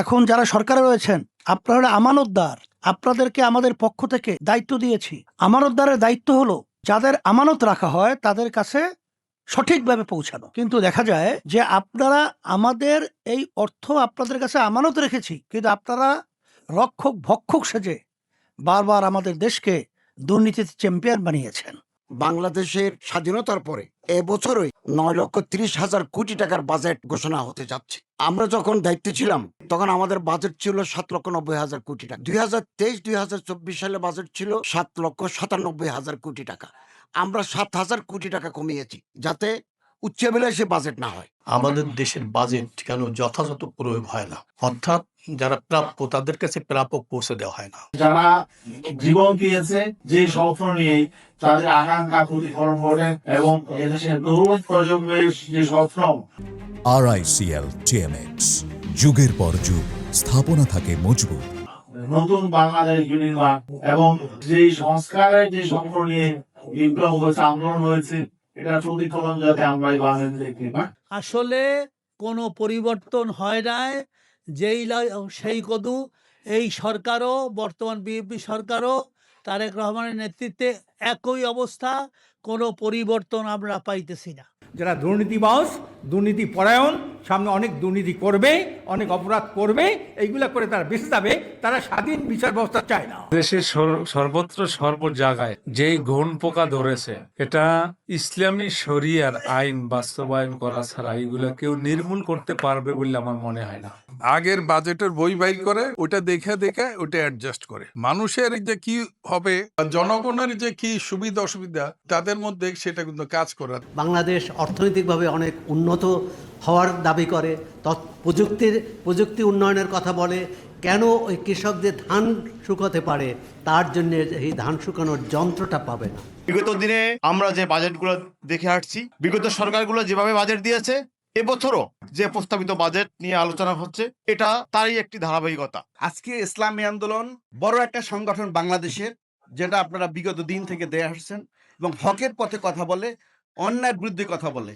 এখন যারা সরকারে রয়েছেন, আপনারা আমানতদার, আপনাদেরকে আমাদের পক্ষ থেকে দায়িত্ব দিয়েছি। আমানতদারের দায়িত্ব হলো যাদের আমানত রাখা হয় তাদের কাছে সঠিকভাবে পৌঁছানো। কিন্তু দেখা যায় যে আপনারা আমাদের এই অর্থ আপনাদের কাছে আমানত রেখেছি, কিন্তু আপনারা রক্ষক ভক্ষক সেজে বারবার আমাদের দেশকে দুর্নীতির চ্যাম্পিয়ন বানিয়েছেন। বাংলাদেশের স্বাধীনতার পরে এবছরই 9,30,000 কোটি টাকার বাজেট ঘোষণা হতে যাচ্ছে। আমরা যখন দায়িত্বে ছিলাম তখন আমাদের বাজেট ছিল 7,90,000 কোটি টাকা। 2023-2024 সালে বাজেট ছিল 7,97,000 কোটি টাকা। আমরা 7,000 কোটি টাকা কমিয়েছি যাতে উচ্চাভিলাষী বাজেট না হয়। আমাদের দেশের বাজেট কেন যথাযথ প্রয়োগ হয় না, অর্থাৎ যারা প্রাপ্য তাদের কাছে প্রাপ্য পৌঁছে দেওয়া হয় না। যারা জীবন দিয়েছে যে স্বপ্ন নিয়ে তাদের আকাঙ্ক্ষা প্রতিফলন ঘটে এবং এদেশের তরুণ প্রজন্মের যে স্বপ্ন। RICL TMX, যুগের পর যুগ স্থাপনা থাকে মজবুত। নতুন বাংলাদেশ বিনির্মাণ এবং যে সংস্কারের যে স্বপ্ন নিয়ে বিপ্লব হয়েছে, আন্দোলন হয়েছে, এটা প্রতিফলন যাতে আমরা এই বাংলাদেশে দেখতে পাই। আসলে কোনো পরিবর্তন হয় নাই, সেই কদু এই সরকারও, বর্তমান বিএনপি সরকারও তারেক রহমানের নেতৃত্বে একই অবস্থা, কোনো পরিবর্তন আমরা পাইতেছি না। যারা দুর্নীতিবাজ, দুর্নীতি পরায়ণ, সামনে অনেক দুর্নীতি করবে, অনেক অপরাধ করবে, এইগুলা করে তারা বেঁচে যাবে, তারা স্বাধীন বিচার ব্যবস্থা চায় না। দেশের সর্বত্র সর্ব জায়গায় যেই ঘুণ পোকা ধরেছে, এটা ইসলামী শরিয়ার আইন বাস্তবায়ন করা ছাড়া এগুলা কেউ নির্মূল করতে পারবে বলে আমার মনে হয় না। আগের বাজেটের বই বাইর করে ওটা দেখে দেখে ওটা অ্যাডজাস্ট করে মানুষের যে কি হবে, জনগণের যে কি সুবিধা অসুবিধা তাদের মধ্যে সেটা কিন্তু কাজ করা। বাংলাদেশ অর্থনৈতিকভাবে অনেক উন্নত হওয়ার দাবি করে, প্রযুক্তি উন্নয়নের কথা বলে, কেন ওই কৃষকদের ধান শুকাতে পারে, তার জন্য এই ধান শুকানোর যন্ত্রটা পাবে না। বিগত দিনে আমরা যে বাজেটগুলো দেখে আসছি, বিগত সরকারগুলো যেভাবে বাজেট দিয়েছে, এবছরও যে প্রস্তাবিত বাজেট নিয়ে আলোচনা হচ্ছে, এটা তারই একটি ধারাবাহিকতা। আজকে ইসলামী আন্দোলন বড় একটা সংগঠন বাংলাদেশের, যেটা আপনারা বিগত দিন থেকে দেখে আসছেন এবং হকের পথে কথা বলে, অন্যায়ের বিরুদ্ধে কথা বলে।